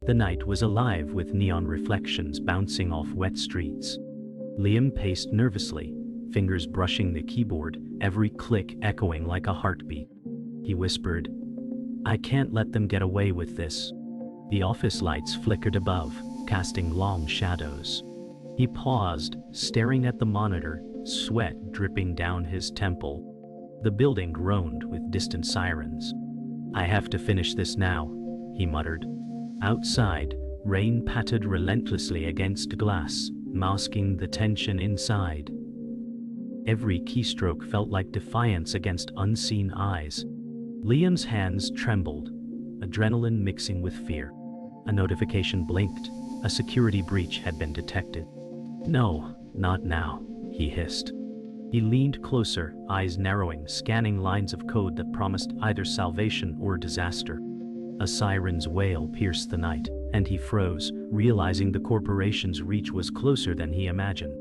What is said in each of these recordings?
The night was alive with neon reflections bouncing off wet streets. Liam paced nervously, fingers brushing the keyboard, every click echoing like a heartbeat. He whispered, "I can't let them get away with this." The office lights flickered above, casting long shadows. He paused, staring at the monitor, sweat dripping down his temple. The building groaned with distant sirens. "I have to finish this now," he muttered. Outside, rain pattered relentlessly against glass, masking the tension inside. Every keystroke felt like defiance against unseen eyes. Liam's hands trembled, adrenaline mixing with fear. A notification blinked. A security breach had been detected. "No, not now," he hissed. He leaned closer, eyes narrowing, scanning lines of code that promised either salvation or disaster. A siren's wail pierced the night, and he froze, realizing the corporation's reach was closer than he imagined.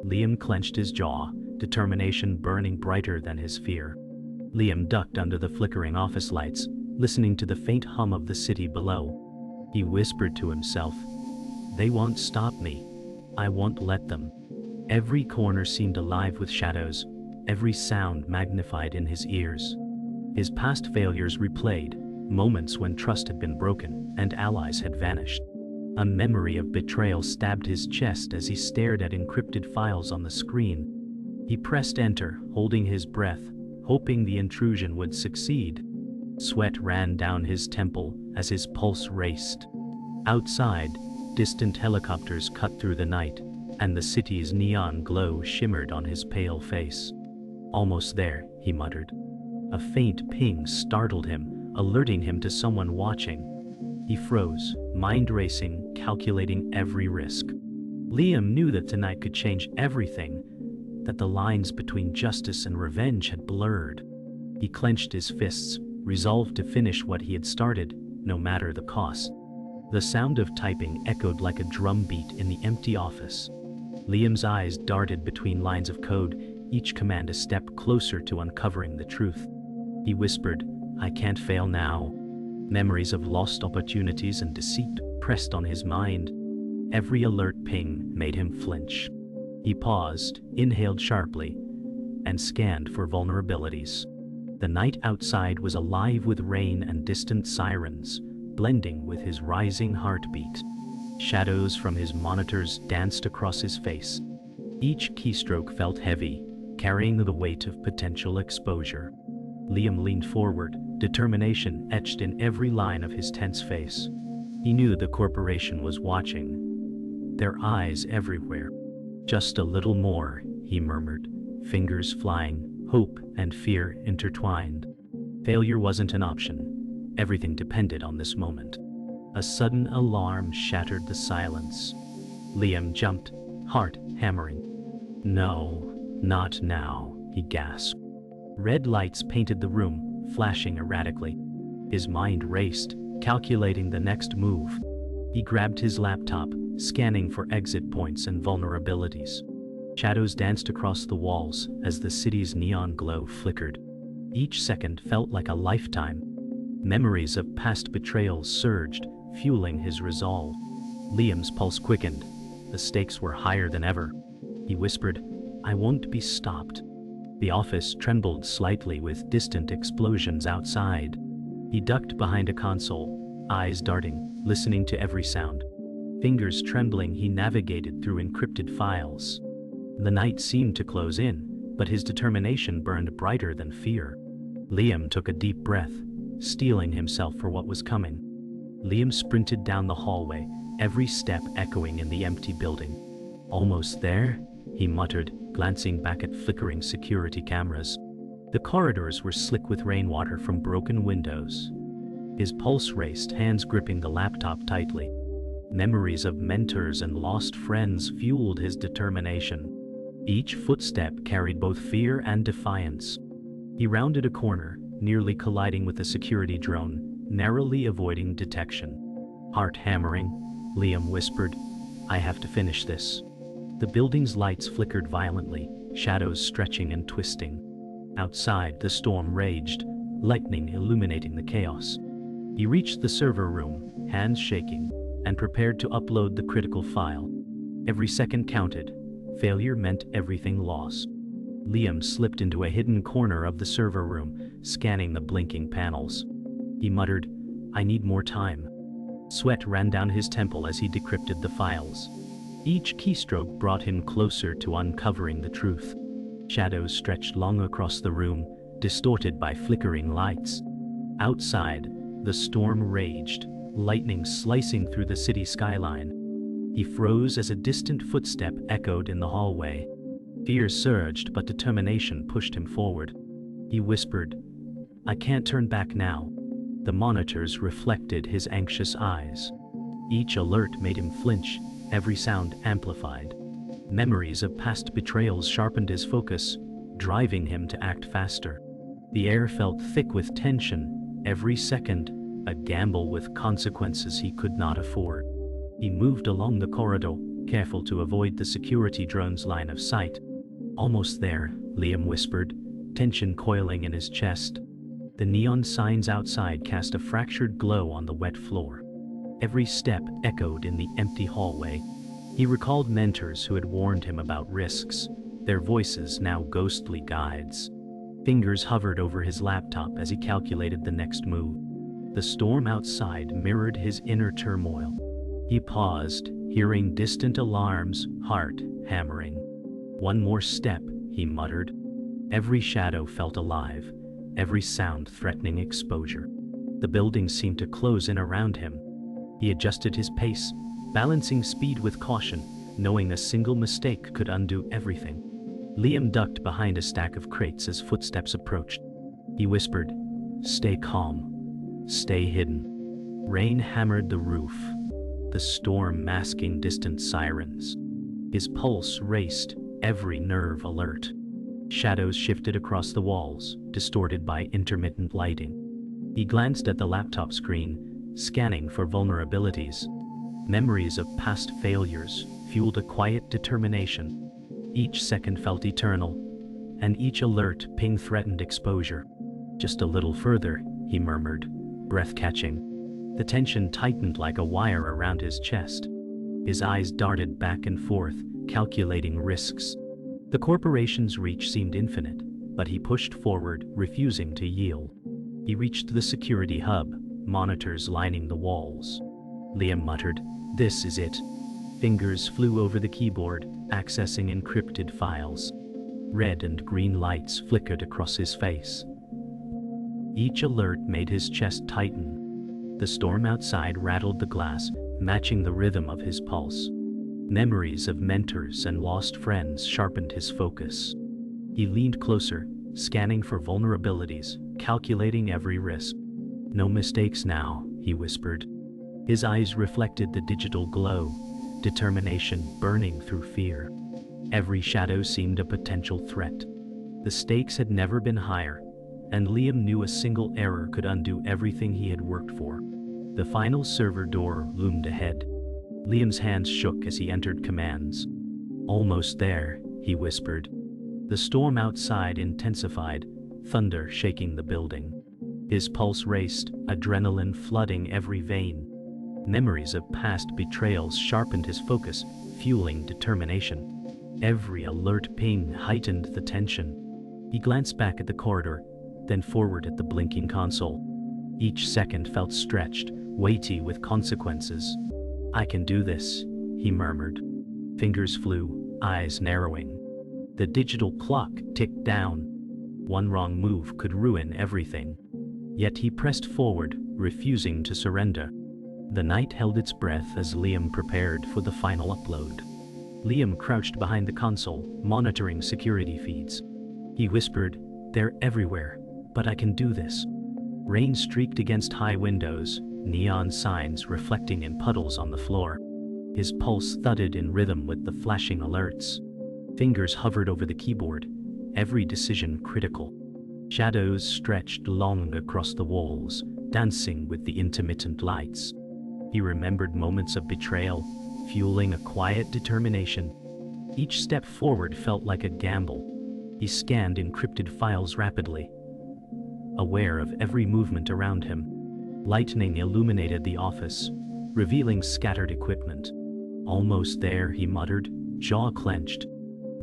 Liam clenched his jaw, determination burning brighter than his fear. Liam ducked under the flickering office lights, listening to the faint hum of the city below. He whispered to himself, "They won't stop me. I won't let them." Every corner seemed alive with shadows, every sound magnified in his ears. His past failures replayed, moments when trust had been broken and allies had vanished. A memory of betrayal stabbed his chest as he stared at encrypted files on the screen. He pressed enter, holding his breath, hoping the intrusion would succeed. Sweat ran down his temple as his pulse raced. Outside, distant helicopters cut through the night, and the city's neon glow shimmered on his pale face. "Almost there," he muttered. A faint ping startled him, alerting him to someone watching. He froze, mind racing, calculating every risk. Liam knew that tonight could change everything, that the lines between justice and revenge had blurred. He clenched his fists, resolved to finish what he had started, no matter the cost. The sound of typing echoed like a drumbeat in the empty office. Liam's eyes darted between lines of code, each command a step closer to uncovering the truth. He whispered, "I can't fail now." Memories of lost opportunities and deceit pressed on his mind. Every alert ping made him flinch. He paused, inhaled sharply, and scanned for vulnerabilities. The night outside was alive with rain and distant sirens, blending with his rising heartbeat. Shadows from his monitors danced across his face. Each keystroke felt heavy, carrying the weight of potential exposure. Liam leaned forward, determination etched in every line of his tense face. He knew the corporation was watching, their eyes everywhere. "Just a little more," he murmured, fingers flying, hope and fear intertwined. Failure wasn't an option. Everything depended on this moment. A sudden alarm shattered the silence. Liam jumped, heart hammering. "No, not now," he gasped. Red lights painted the room, flashing erratically. His mind raced, calculating the next move. He grabbed his laptop, scanning for exit points and vulnerabilities. Shadows danced across the walls as the city's neon glow flickered. Each second felt like a lifetime. Memories of past betrayals surged, fueling his resolve. Liam's pulse quickened. The stakes were higher than ever. He whispered, "I won't be stopped." The office trembled slightly with distant explosions outside. He ducked behind a console, eyes darting, listening to every sound. Fingers trembling, he navigated through encrypted files. The night seemed to close in, but his determination burned brighter than fear. Liam took a deep breath, steeling himself for what was coming. Liam sprinted down the hallway, every step echoing in the empty building. "Almost there?" he muttered, glancing back at flickering security cameras. The corridors were slick with rainwater from broken windows. His pulse raced, hands gripping the laptop tightly. Memories of mentors and lost friends fueled his determination. Each footstep carried both fear and defiance. He rounded a corner, nearly colliding with a security drone, narrowly avoiding detection. Heart hammering, Liam whispered, "I have to finish this." The building's lights flickered violently, shadows stretching and twisting. Outside, the storm raged, lightning illuminating the chaos. He reached the server room, hands shaking, and prepared to upload the critical file. Every second counted. Failure meant everything lost. Liam slipped into a hidden corner of the server room, scanning the blinking panels. He muttered, "I need more time." Sweat ran down his temple as he decrypted the files. Each keystroke brought him closer to uncovering the truth. Shadows stretched long across the room, distorted by flickering lights. Outside, the storm raged, lightning slicing through the city skyline. He froze as a distant footstep echoed in the hallway. Fear surged, but determination pushed him forward. He whispered, "I can't turn back now." The monitors reflected his anxious eyes. Each alert made him flinch, every sound amplified. Memories of past betrayals sharpened his focus, driving him to act faster. The air felt thick with tension, every second a gamble with consequences he could not afford. He moved along the corridor, careful to avoid the security drone's line of sight. "Almost there," Liam whispered, tension coiling in his chest. The neon signs outside cast a fractured glow on the wet floor. Every step echoed in the empty hallway. He recalled mentors who had warned him about risks, their voices now ghostly guides. Fingers hovered over his laptop as he calculated the next move. The storm outside mirrored his inner turmoil. He paused, hearing distant alarms, heart hammering. "One more step," he muttered. Every shadow felt alive, every sound threatening exposure. The building seemed to close in around him. He adjusted his pace, balancing speed with caution, knowing a single mistake could undo everything. Liam ducked behind a stack of crates as footsteps approached. He whispered, "Stay calm. Stay hidden." Rain hammered the roof, the storm masking distant sirens. His pulse raced, every nerve alert. Shadows shifted across the walls, distorted by intermittent lighting. He glanced at the laptop screen, scanning for vulnerabilities. Memories of past failures fueled a quiet determination. Each second felt eternal, and each alert ping threatened exposure. "Just a little further," he murmured, breath catching. The tension tightened like a wire around his chest. His eyes darted back and forth, calculating risks. The corporation's reach seemed infinite, but he pushed forward, refusing to yield. He reached the security hub, monitors lining the walls. Liam muttered, "This is it." Fingers flew over the keyboard, accessing encrypted files. Red and green lights flickered across his face. Each alert made his chest tighten. The storm outside rattled the glass, matching the rhythm of his pulse. Memories of mentors and lost friends sharpened his focus. He leaned closer, scanning for vulnerabilities, calculating every risk. "No mistakes now," he whispered. His eyes reflected the digital glow, determination burning through fear. Every shadow seemed a potential threat. The stakes had never been higher, and Liam knew a single error could undo everything he had worked for. The final server door loomed ahead. Liam's hands shook as he entered commands. "Almost there," he whispered. The storm outside intensified, thunder shaking the building. His pulse raced, adrenaline flooding every vein. Memories of past betrayals sharpened his focus, fueling determination. Every alert ping heightened the tension. He glanced back at the corridor, then forward at the blinking console. Each second felt stretched, weighty with consequences. "I can do this," he murmured. Fingers flew, eyes narrowing. The digital clock ticked down. One wrong move could ruin everything. Yet he pressed forward, refusing to surrender. The night held its breath as Liam prepared for the final upload. Liam crouched behind the console, monitoring security feeds. He whispered, "They're everywhere, but I can do this." Rain streaked against high windows, neon signs reflecting in puddles on the floor. His pulse thudded in rhythm with the flashing alerts. Fingers hovered over the keyboard, every decision critical. Shadows stretched long across the walls, dancing with the intermittent lights. He remembered moments of betrayal, fueling a quiet determination. Each step forward felt like a gamble. He scanned encrypted files rapidly, aware of every movement around him. Lightning illuminated the office. revealing scattered equipment. Almost there, he muttered, jaw clenched.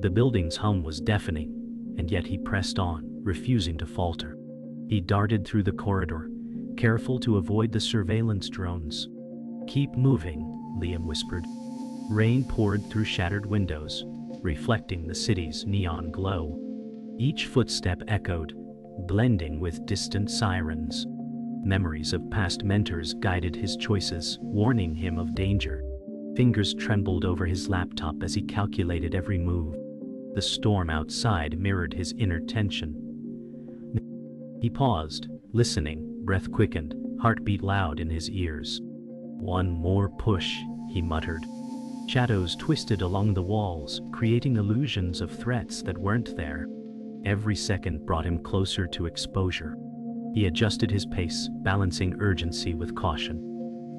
The building's hum was deafening, and yet he pressed on, refusing to falter. He darted through the corridor, careful to avoid the surveillance drones. "Keep moving," Liam whispered. Rain poured through shattered windows, reflecting the city's neon glow. Each footstep echoed, blending with distant sirens. Memories of past mentors guided his choices, warning him of danger. Fingers trembled over his laptop as he calculated every move. The storm outside mirrored his inner tension. He paused, listening, breath quickened, heartbeat loud in his ears. "One more push," he muttered. Shadows twisted along the walls, creating illusions of threats that weren't there. Every second brought him closer to exposure. He adjusted his pace, balancing urgency with caution.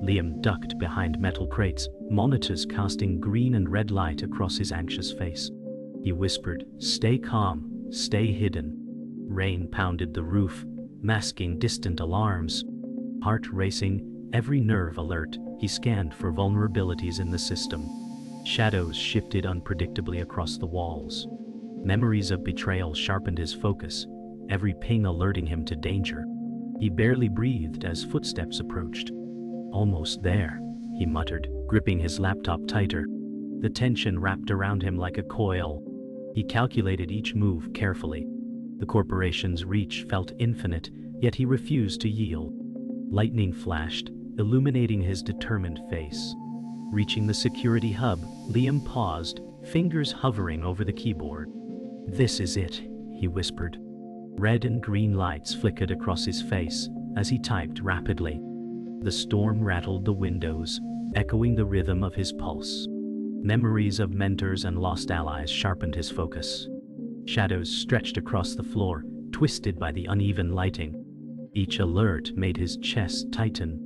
Liam ducked behind metal crates, monitors casting green and red light across his anxious face. He whispered, "Stay calm, stay hidden." Rain pounded the roof, masking distant alarms. Heart racing, every nerve alert, he scanned for vulnerabilities in the system. Shadows shifted unpredictably across the walls. Memories of betrayal sharpened his focus, every ping alerting him to danger. He barely breathed as footsteps approached. "Almost there," he muttered, gripping his laptop tighter. The tension wrapped around him like a coil. He calculated each move carefully. The corporation's reach felt infinite, yet he refused to yield. Lightning flashed, illuminating his determined face. Reaching the security hub, Liam paused, fingers hovering over the keyboard. "This is it," he whispered. Red and green lights flickered across his face as he typed rapidly. The storm rattled the windows, echoing the rhythm of his pulse. Memories of mentors and lost allies sharpened his focus. Shadows stretched across the floor, twisted by the uneven lighting. Each alert made his chest tighten.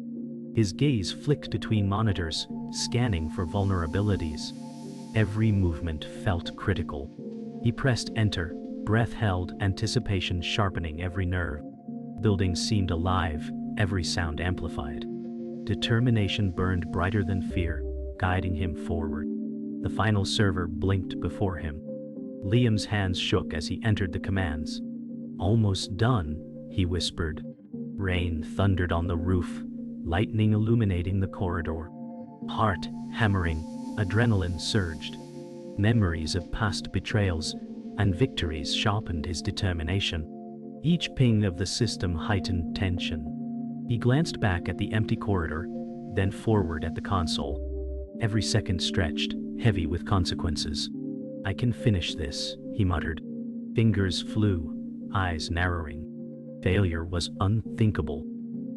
His gaze flicked between monitors, scanning for vulnerabilities. Every movement felt critical. He pressed enter, breath held, anticipation sharpening every nerve. Buildings seemed alive, every sound amplified. Determination burned brighter than fear, guiding him forward. The final server blinked before him. Liam's hands shook as he entered the commands. "Almost done," he whispered. Rain thundered on the roof, lightning illuminating the corridor. Heart hammering, adrenaline surged. Memories of past betrayals and victories sharpened his determination. Each ping of the system heightened tension. He glanced back at the empty corridor, then forward at the console. Every second stretched, heavy with consequences. "I can finish this," he muttered. Fingers flew, eyes narrowing. Failure was unthinkable.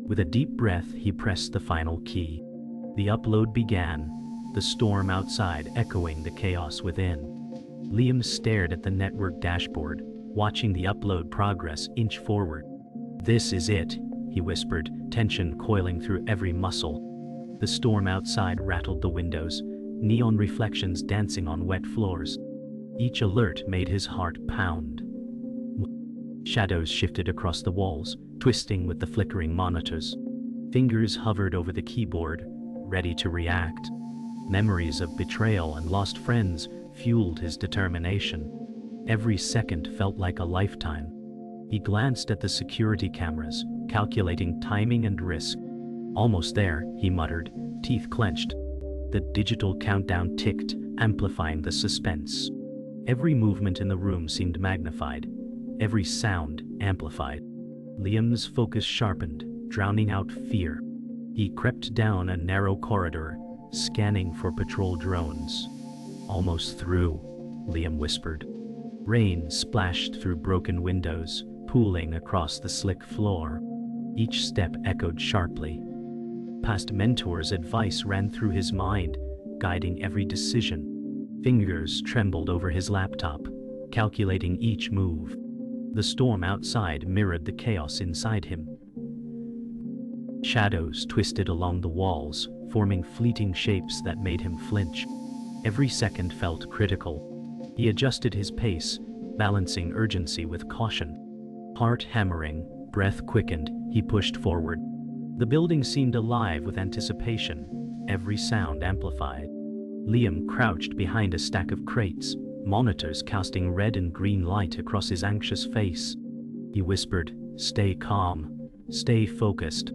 With a deep breath, he pressed the final key. The upload began, the storm outside echoing the chaos within. Liam stared at the network dashboard, watching the upload progress inch forward. "This is it," he whispered, tension coiling through every muscle. The storm outside rattled the windows, neon reflections dancing on wet floors. Each alert made his heart pound. Shadows shifted across the walls, twisting with the flickering monitors. Fingers hovered over the keyboard, ready to react. Memories of betrayal and lost friends fueled his determination. Every second felt like a lifetime. He glanced at the security cameras, calculating timing and risk. "Almost there," he muttered, teeth clenched. The digital countdown ticked, amplifying the suspense. Every movement in the room seemed magnified, every sound amplified. Liam's focus sharpened, drowning out fear. He crept down a narrow corridor, scanning for patrol drones. "Almost through," Liam whispered. Rain splashed through broken windows, pooling across the slick floor. Each step echoed sharply. Past mentors' advice ran through his mind, guiding every decision. Fingers trembled over his laptop, calculating each move. The storm outside mirrored the chaos inside him. Shadows twisted along the walls, forming fleeting shapes that made him flinch. Every second felt critical. He adjusted his pace, balancing urgency with caution. Heart hammering, breath quickened, he pushed forward. The building seemed alive with anticipation, every sound amplified. Liam crouched behind a stack of crates, monitors casting red and green light across his anxious face. He whispered, "Stay calm, stay focused."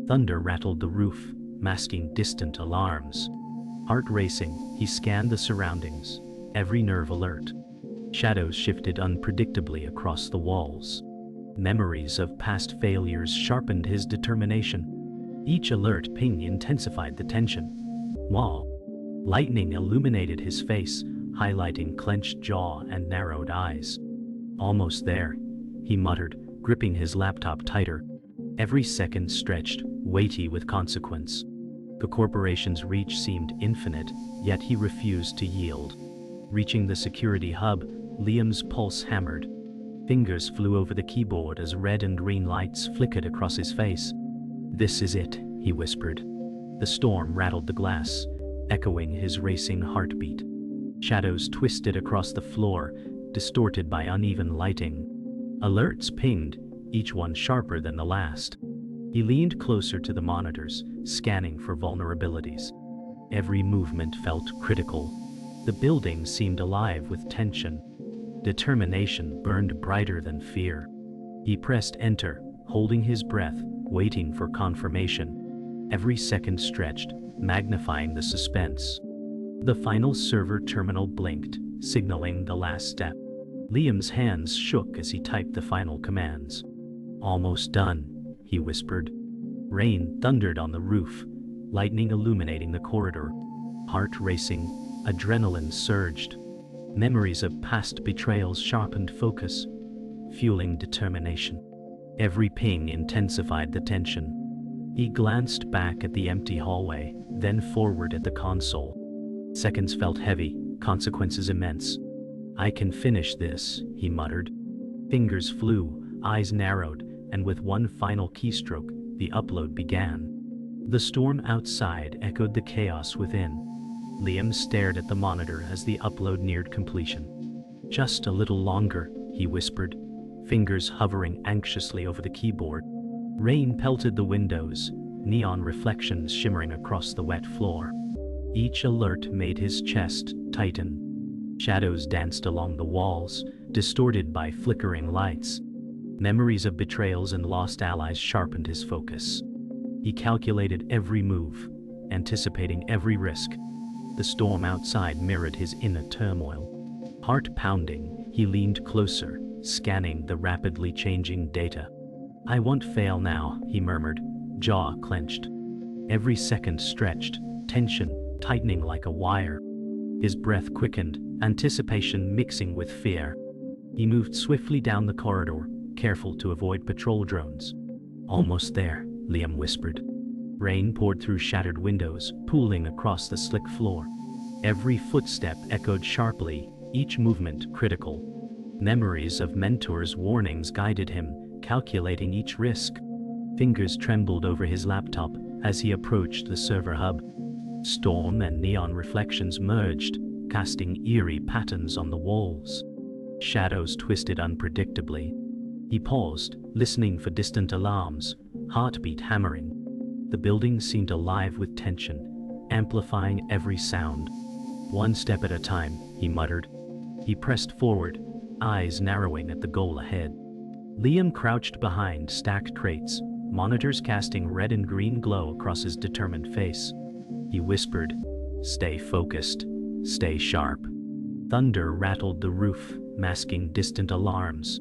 Thunder rattled the roof, masking distant alarms. Heart racing, he scanned the surroundings, every nerve alert. Shadows shifted unpredictably across the walls. Memories of past failures sharpened his determination. Each alert ping intensified the tension. While lightning illuminated his face, highlighting clenched jaw and narrowed eyes. "Almost there," he muttered, gripping his laptop tighter. Every second stretched, weighty with consequence. The corporation's reach seemed infinite, yet he refused to yield. Reaching the security hub, Liam's pulse hammered. Fingers flew over the keyboard as red and green lights flickered across his face. "This is it," he whispered. The storm rattled the glass, echoing his racing heartbeat. Shadows twisted across the floor, distorted by uneven lighting. Alerts pinged, each one sharper than the last. He leaned closer to the monitors, scanning for vulnerabilities. Every movement felt critical. The building seemed alive with tension. Determination burned brighter than fear. He pressed enter, holding his breath, waiting for confirmation. Every second stretched, magnifying the suspense. The final server terminal blinked, signaling the last step. Liam's hands shook as he typed the final commands. "Almost done," he whispered. Rain thundered on the roof, lightning illuminating the corridor. Heart racing, adrenaline surged. Memories of past betrayals sharpened focus, fueling determination. Every ping intensified the tension. He glanced back at the empty hallway, then forward at the console. Seconds felt heavy, consequences immense. "I can finish this," he muttered. Fingers flew, eyes narrowed, and with one final keystroke, the upload began. The storm outside echoed the chaos within. Liam stared at the monitor as the upload neared completion. "Just a little longer," he whispered, fingers hovering anxiously over the keyboard. Rain pelted the windows, neon reflections shimmering across the wet floor. Each alert made his chest tighten. Shadows danced along the walls, distorted by flickering lights. Memories of betrayals and lost allies sharpened his focus. He calculated every move, anticipating every risk. The storm outside mirrored his inner turmoil. Heart pounding, he leaned closer, scanning the rapidly changing data. "I won't fail now," he murmured, jaw clenched. Every second stretched, tension tightening like a wire. His breath quickened, anticipation mixing with fear. He moved swiftly down the corridor, careful to avoid patrol drones. "Almost there," Liam whispered. Rain poured through shattered windows, pooling across the slick floor. Every footstep echoed sharply, each movement critical. Memories of mentors' warnings guided him, calculating each risk. Fingers trembled over his laptop as he approached the server hub. Storm and neon reflections merged, casting eerie patterns on the walls. Shadows twisted unpredictably. He paused, listening for distant alarms, heartbeat hammering. The building seemed alive with tension, amplifying every sound. "One step at a time," he muttered. He pressed forward, eyes narrowing at the goal ahead. Liam crouched behind stacked crates, monitors casting red and green glow across his determined face. He whispered, "Stay focused, stay sharp." Thunder rattled the roof, masking distant alarms.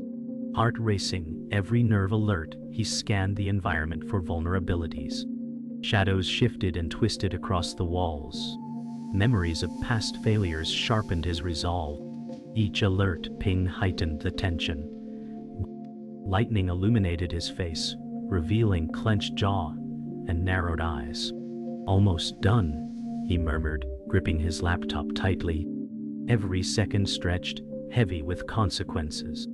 Heart racing, every nerve alert, he scanned the environment for vulnerabilities. Shadows shifted and twisted across the walls. Memories of past failures sharpened his resolve. Each alert ping heightened the tension. Lightning illuminated his face, revealing clenched jaw and narrowed eyes. "Almost done," he murmured, gripping his laptop tightly. Every second stretched, heavy with consequences.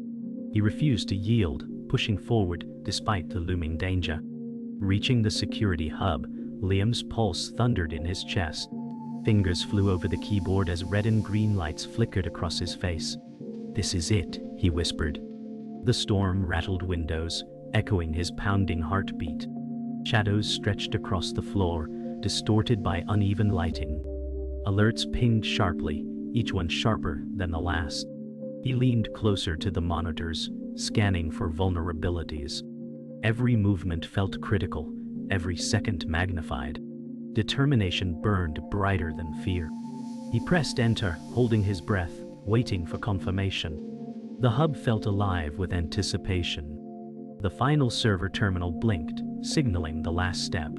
He refused to yield, pushing forward despite the looming danger. Reaching the security hub, Liam's pulse thundered in his chest. Fingers flew over the keyboard as red and green lights flickered across his face. "This is it," he whispered. The storm rattled windows, echoing his pounding heartbeat. Shadows stretched across the floor, distorted by uneven lighting. Alerts pinged sharply, each one sharper than the last. He leaned closer to the monitors, scanning for vulnerabilities. Every movement felt critical, every second magnified. Determination burned brighter than fear. He pressed enter, holding his breath, waiting for confirmation. The hub felt alive with anticipation. The final server terminal blinked, signaling the last step.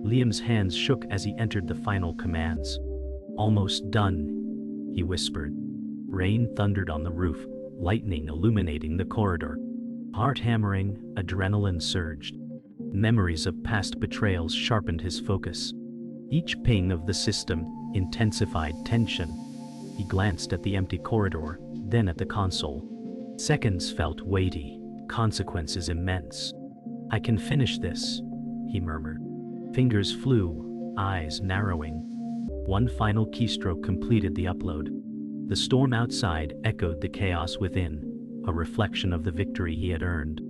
Liam's hands shook as he entered the final commands. "Almost done," he whispered. Rain thundered on the roof, lightning illuminating the corridor. Heart hammering, adrenaline surged. Memories of past betrayals sharpened his focus. Each ping of the system intensified tension. He glanced at the empty corridor, then at the console. Seconds felt weighty, consequences immense. "I can finish this," he murmured. Fingers flew, eyes narrowing. One final keystroke completed the upload. The storm outside echoed the chaos within, a reflection of the victory he had earned.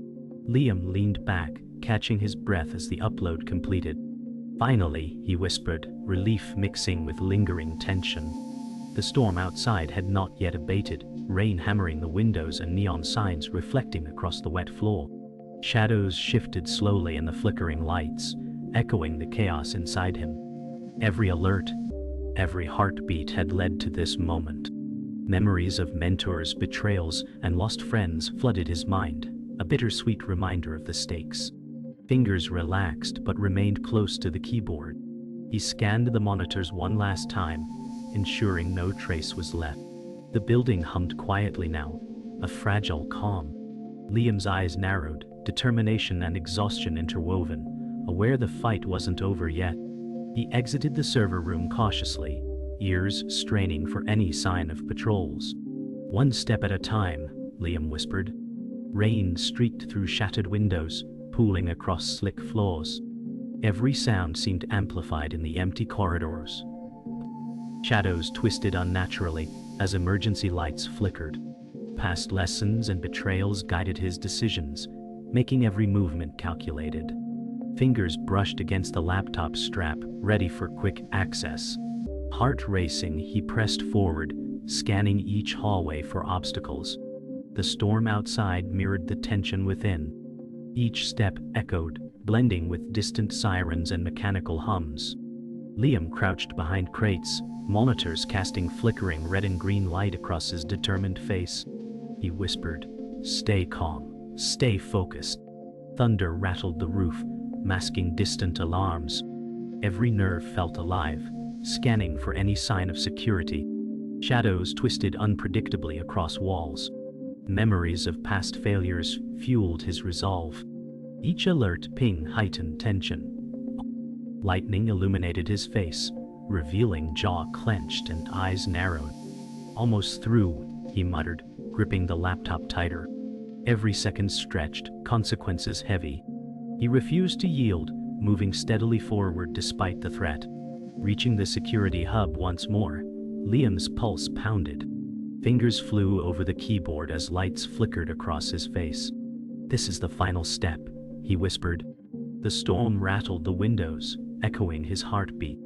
Liam leaned back, catching his breath as the upload completed. "Finally," he whispered, relief mixing with lingering tension. The storm outside had not yet abated, rain hammering the windows and neon signs reflecting across the wet floor. Shadows shifted slowly in the flickering lights, echoing the chaos inside him. Every alert, every heartbeat had led to this moment. Memories of mentors, betrayals, and lost friends flooded his mind, a bittersweet reminder of the stakes. Fingers relaxed but remained close to the keyboard. He scanned the monitors one last time, ensuring no trace was left. The building hummed quietly now, a fragile calm. Liam's eyes narrowed, determination and exhaustion interwoven, aware the fight wasn't over yet. He exited the server room cautiously, ears straining for any sign of patrols. "One step at a time," Liam whispered. Rain streaked through shattered windows, pooling across slick floors. Every sound seemed amplified in the empty corridors. Shadows twisted unnaturally as emergency lights flickered. Past lessons and betrayals guided his decisions, making every movement calculated. Fingers brushed against the laptop strap, ready for quick access. Heart racing, he pressed forward, scanning each hallway for obstacles. The storm outside mirrored the tension within. Each step echoed, blending with distant sirens and mechanical hums. Liam crouched behind crates, monitors casting flickering red and green light across his determined face. He whispered, "Stay calm, stay focused." Thunder rattled the roof, masking distant alarms. Every nerve felt alive, scanning for any sign of security. Shadows twisted unpredictably across walls. Memories of past failures fueled his resolve. Each alert ping heightened tension. Lightning illuminated his face, revealing jaw clenched and eyes narrowed. "Almost through," he muttered, gripping the laptop tighter. Every second stretched, consequences heavy. He refused to yield, moving steadily forward despite the threat. Reaching the security hub once more, Liam's pulse pounded. Fingers flew over the keyboard as lights flickered across his face. "This is the final step," he whispered. The storm rattled the windows, echoing his heartbeat.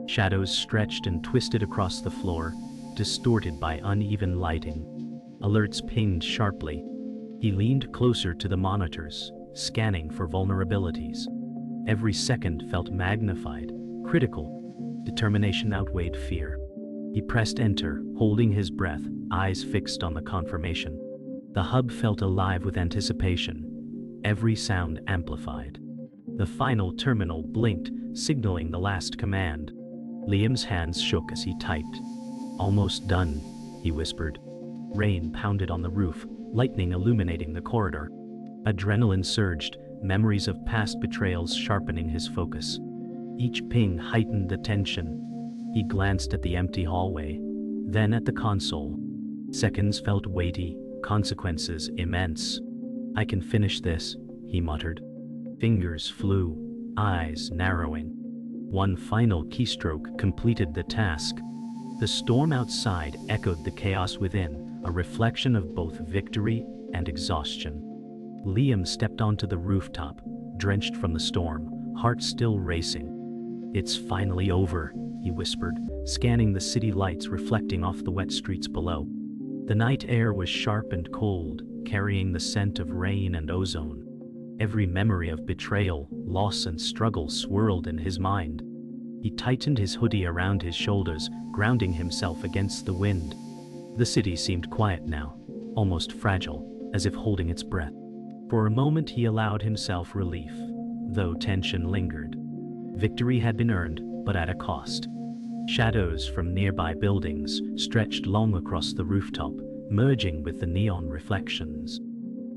Shadows stretched and twisted across the floor, distorted by uneven lighting. Alerts pinged sharply. He leaned closer to the monitors, scanning for vulnerabilities. Every second felt magnified, critical. Determination outweighed fear. He pressed enter, holding his breath, eyes fixed on the confirmation. The hub felt alive with anticipation, every sound amplified. The final terminal blinked, signaling the last command. Liam's hands shook as he typed. "Almost done," he whispered. Rain pounded on the roof, lightning illuminating the corridor. Adrenaline surged, memories of past betrayals sharpening his focus. Each ping heightened the tension. He glanced at the empty hallway, then at the console. Seconds felt weighty, consequences immense. "I can finish this," he muttered. Fingers flew, eyes narrowing. One final keystroke completed the task. The storm outside echoed the chaos within, a reflection of both victory and exhaustion. Liam stepped onto the rooftop, drenched from the storm, heart still racing. "It's finally over," he whispered, scanning the city lights reflecting off the wet streets below. The night air was sharp and cold, carrying the scent of rain and ozone. Every memory of betrayal, loss, and struggle swirled in his mind. He tightened his hoodie around his shoulders, grounding himself against the wind. The city seemed quiet now, almost fragile, as if holding its breath. For a moment he allowed himself relief, though tension lingered. Victory had been earned, but at a cost. Shadows from nearby buildings stretched long across the rooftop, merging with the neon reflections.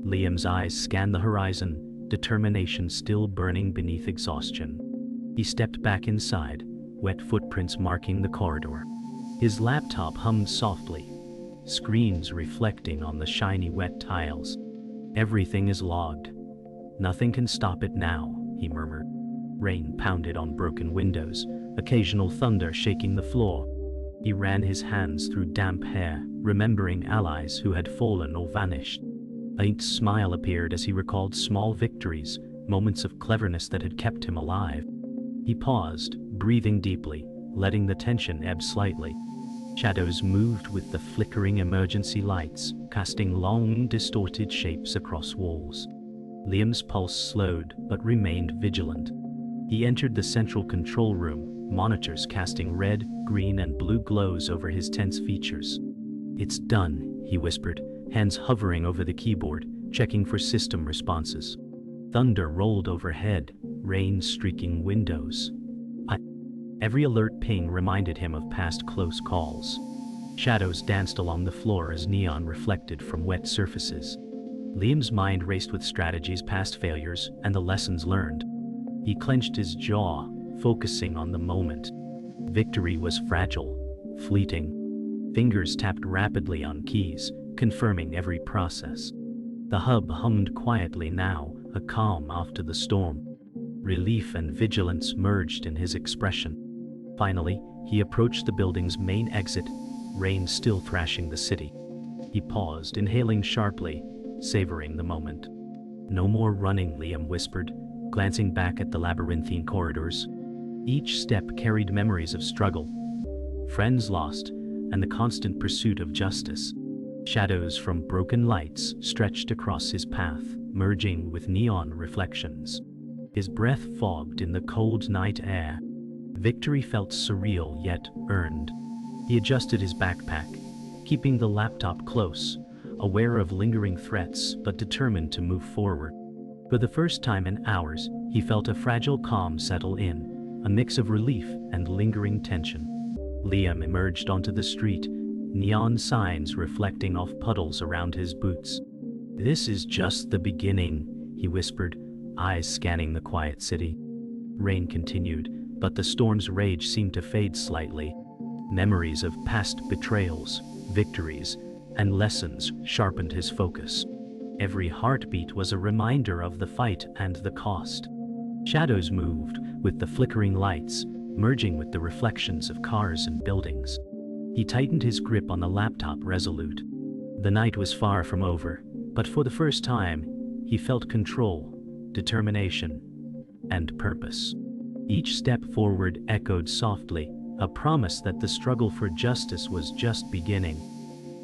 Liam's eyes scanned the horizon, determination still burning beneath exhaustion. He stepped back inside, wet footprints marking the corridor. His laptop hummed softly, screens reflecting on the shiny wet tiles. "Everything is logged. Nothing can stop it now," he murmured. Rain pounded on broken windows, occasional thunder shaking the floor. He ran his hands through damp hair, remembering allies who had fallen or vanished. A faint smile appeared as he recalled small victories, moments of cleverness that had kept him alive. He paused, breathing deeply, letting the tension ebb slightly. Shadows moved with the flickering emergency lights, casting long, distorted shapes across walls. Liam's pulse slowed, but remained vigilant. He entered the central control room, monitors casting red, green, and blue glows over his tense features. "It's done," he whispered, hands hovering over the keyboard, checking for system responses. Thunder rolled overhead, rain streaking windows. Every alert ping reminded him of past close calls. Shadows danced along the floor as neon reflected from wet surfaces. Liam's mind raced with strategies, past failures, and the lessons learned. He clenched his jaw, focusing on the moment. Victory was fragile, fleeting. Fingers tapped rapidly on keys, confirming every process. The hub hummed quietly now, a calm after the storm. Relief and vigilance merged in his expression. Finally, he approached the building's main exit, rain still thrashing the city. He paused, inhaling sharply, savoring the moment. "No more running," Liam whispered, glancing back at the labyrinthine corridors. Each step carried memories of struggle, friends lost, and the constant pursuit of justice. Shadows from broken lights stretched across his path, merging with neon reflections. His breath fogged in the cold night air. Victory felt surreal yet earned. He adjusted his backpack, keeping the laptop close, aware of lingering threats but determined to move forward. For the first time in hours, he felt a fragile calm settle in, a mix of relief and lingering tension. Liam emerged onto the street, neon signs reflecting off puddles around his boots. "This is just the beginning," he whispered, eyes scanning the quiet city. Rain continued, but the storm's rage seemed to fade slightly. Memories of past betrayals, victories, and lessons sharpened his focus. Every heartbeat was a reminder of the fight and the cost. Shadows moved, with the flickering lights, merging with the reflections of cars and buildings. He tightened his grip on the laptop, resolute. The night was far from over, but for the first time, he felt control, determination, and purpose. Each step forward echoed softly, a promise that the struggle for justice was just beginning.